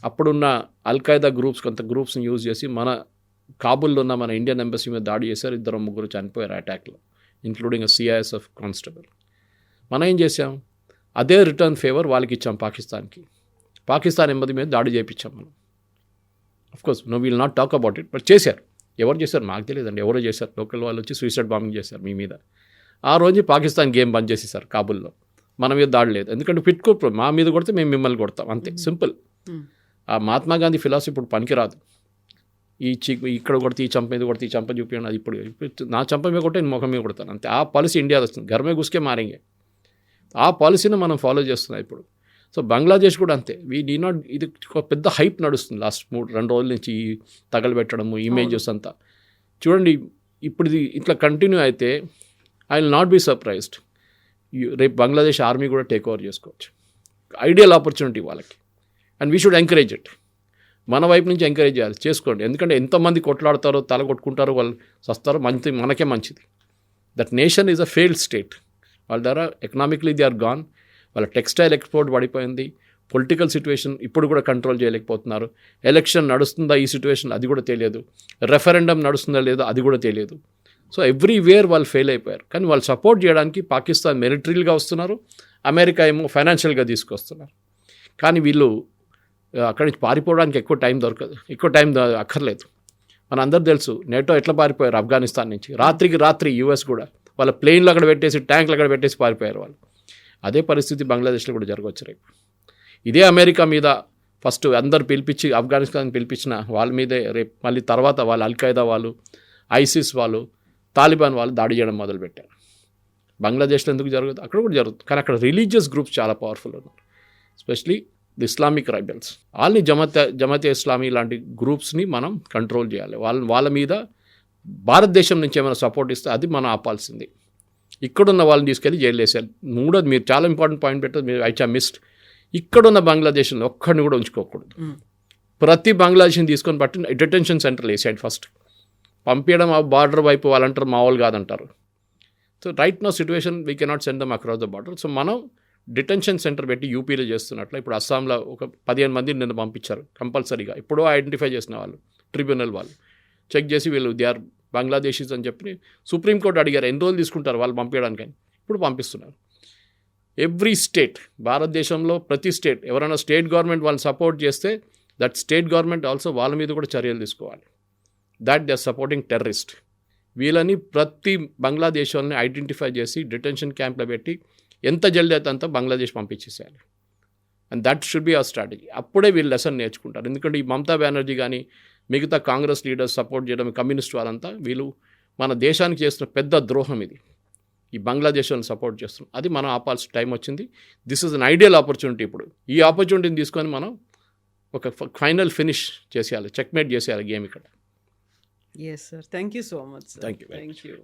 అప్పుడున్న అల్ఖైదా గ్రూప్స్, కొంత గ్రూప్స్ని యూజ్ చేసి మన కాబూల్లో ఉన్న మన ఇండియన్ ఎంబసీ మీద దాడి చేశారు. 2-3 చనిపోయారు అటాక్లో, ఇంక్లూడింగ్ CISF కానిస్టేబుల్. మనం ఏం చేసాం, అదే రిటర్న్ ఫేవర్ వాళ్ళకి ఇచ్చాం పాకిస్తాన్కి. పాకిస్తాన్ ఎంబసీ మీద దాడి చేయించాం మనం. Of course no will not talk about it, but చేశారు. ఎవరు చేశారు మాకు తెలియదండి, ఎవరో చేశారు. లోకల్ వాళ్ళు వచ్చి సూసైడ్ బాంబింగ్ చేశారు మీ మీద. ఆ రోజు పాకిస్తాన్ గేమ్ బంద్ చేసేసారు కాబూల్లో. మన మీద దాడి లేదు, ఎందుకంటే పిట్టుకో మా మీద కొడితే మేము మిమ్మల్ని కొడతాం, అంతే సింపుల్. ఆ మహాత్మా గాంధీ ఫిలాసఫీ ఇప్పుడు పనికిరాదు. ఇక్కడ కొడితే ఈ చంప మీద కొడితే ఈ చంప చూపించండి. అది ఇప్పుడు నా చంప మీద కొట్టే నేను ముఖం మీద కొడతాను, అంతే. ఆ పాలసీ ఇండియా వస్తుంది, గర్మే గుస్కే మారేంగే. ఆ పాలసీని మనం ఫాలో చేస్తున్నాం ఇప్పుడు. సో బంగ్లాదేశ్ కూడా అంతే. ఇది ఒక పెద్ద హైప్ నడుస్తుంది లాస్ట్ 2 రోజుల నుంచి, ఈ తగలబెట్టడము, ఇమేజెస్ అంతా చూడండి. ఇప్పుడు ఇది ఇట్లా కంటిన్యూ అయితే I will not be surprised, రేపు బంగ్లాదేశ్ ఆర్మీ కూడా టేక్ ఓవర్ చేసుకోవచ్చు. ఐడియల్ ఆపర్చునిటీ వాళ్ళకి, and we should encourage it. మన వైపు నుంచి ఎంకరేజ్ చేయాలి, చేసుకోండి. ఎందుకంటే ఎంతమంది కొట్లాడతారో, తల కొట్టుకుంటారో, వాళ్ళు సస్తారో, మనకే మంచిది. That nation is a failed state. వాళ్ళ ద్వారా ఎకనామిక్లీ దే ఆర్ గాన్. వాళ్ళ టెక్స్టైల్ ఎక్స్పోర్ట్ పడిపోయింది. పొలిటికల్ సిచ్యువేషన్ ఇప్పుడు కూడా కంట్రోల్ చేయలేకపోతున్నారు. ఎలక్షన్ నడుస్తుందా ఈ సిచ్యువేషన్, అది కూడా తెలియదు. రెఫరెండం నడుస్తుందా లేదో అది కూడా తెలియదు. సో ఎవ్రీవేర్ వాళ్ళు ఫెయిల్ అయిపోయారు. కానీ వాళ్ళు సపోర్ట్ చేయడానికి పాకిస్తాన్ మిలిటరీగా వస్తున్నారు, అమెరికా ఏమో ఫైనాన్షియల్గా తీసుకొస్తున్నారు. కానీ వీళ్ళు అక్కడి నుంచి పారిపోవడానికి ఎక్కువ టైం అక్కర్లేదు. మనందరూ తెలుసు నేటో ఎట్లా పారిపోయారు ఆఫ్ఘనిస్తాన్ నుంచి. రాత్రికి రాత్రి యూఎస్ కూడా వాళ్ళ ప్లేన్లు అక్కడ పెట్టేసి, ట్యాంకులు అక్కడ పెట్టేసి పారిపోయారు వాళ్ళు. అదే పరిస్థితి బంగ్లాదేశ్లో కూడా జరగవచ్చు రేపు. ఇదే అమెరికా మీద ఫస్ట్ అందరు పిలిపించి, ఆఫ్ఘనిస్తాన్ పిలిపించిన వాళ్ళ మీదే రేపు మళ్ళీ తర్వాత వాళ్ళు అల్ఖైదా వాళ్ళు, ఐసిస్ వాళ్ళు, తాలిబాన్ వాళ్ళు దాడి చేయడం మొదలుపెట్టారు. బంగ్లాదేశ్లో ఎందుకు జరగదు, అక్కడ కూడా జరుగుతుంది. కానీ అక్కడ రిలీజియస్ గ్రూప్స్ చాలా పవర్ఫుల్ ఉన్నారు, ఎస్పెషలీ ది ఇస్లామిక్ రైబల్స్. వాళ్ళని జమాతే ఇస్లామీ లాంటి గ్రూప్స్ని మనం కంట్రోల్ చేయాలి. వాళ్ళ మీద భారతదేశం నుంచి ఏమైనా సపోర్ట్ ఇస్తే అది మనం ఆపాల్సింది. ఇక్కడున్న వాళ్ళని తీసుకెళ్ళి జైలు వేసారు. మూడోది, మీరు చాలా ఇంపార్టెంట్ పాయింట్ పెట్టారు, మీరు మిస్డ్. ఇక్కడున్న బంగ్లాదేశ్లో ఒక్కడిని కూడా ఉంచుకోకూడదు. ప్రతి బంగ్లాదేశ్ని తీసుకొని పట్టి డిటెన్షన్ సెంటర్లు వేసాడు ఫస్ట్. పంపించడం ఆ బార్డర్ వైపు వాళ్ళంటారు మామూలు కాదంటారు. So right now situation we cannot send them across the border. So మనం డిటెన్షన్ సెంటర్ పెట్టి యూపీలో చేస్తున్నట్లు ఇప్పుడు అస్సాంలో ఒక 15 మందిని నిన్న పంపించారు కంపల్సరీగా. ఎప్పుడో ఐడెంటిఫై చేసిన వాళ్ళు ట్రిబ్యునల్ వాళ్ళు చెక్ చేసి వీళ్ళు దే ఆర్ బంగ్లాదేశీస్ అని చెప్పి సుప్రీంకోర్టు అడిగారు ఎన్ని రోజులు తీసుకుంటారు వాళ్ళు పంపించడానికి అని. ఇప్పుడు పంపిస్తున్నారు. ఎవ్రీ స్టేట్ భారతదేశంలో ప్రతి స్టేట్ ఎవరైనా స్టేట్ గవర్నమెంట్ వాళ్ళని సపోర్ట్ చేస్తే దట్ స్టేట్ గవర్నమెంట్ ఆల్సో వాళ్ళ మీద కూడా చర్యలు తీసుకోవాలి. That they are supporting terrorist. వీళ్ళని ప్రతి బంగ్లాదేశ్ వాళ్ళని ఐడెంటిఫై చేసి డిటెన్షన్ క్యాంప్లో పెట్టి ఎంత జల్దీ అయితే అంత బంగ్లాదేశ్ పంపించేసేయాలి. And that should be our strategy. అప్పుడే వీళ్ళు లెసన్ నేర్చుకుంటారు. ఎందుకంటే ఈ మమతా బెనర్జీ కానీ మిగతా కాంగ్రెస్ లీడర్స్ సపోర్ట్ చేయడం కమ్యూనిస్ట్ వాళ్ళంతా వీళ్ళు మన దేశానికి చేస్తున్న పెద్ద ద్రోహం ఇది. ఈ బంగ్లాదేశ్ వాళ్ళని సపోర్ట్ చేస్తున్నాం. అది మనం ఆపాల్సిన టైం వచ్చింది. This is an ideal opportunity. ఇప్పుడు ఈ ఆపర్చునిటీని తీసుకొని మనం ఒక ఫైనల్ ఫినిష్ చేసేయాలి, చెక్మేట్ చేసేయాలి గేమ్ ఇక్కడ. Yes, sir. Thank you so much, sir. Thank you very Thank you.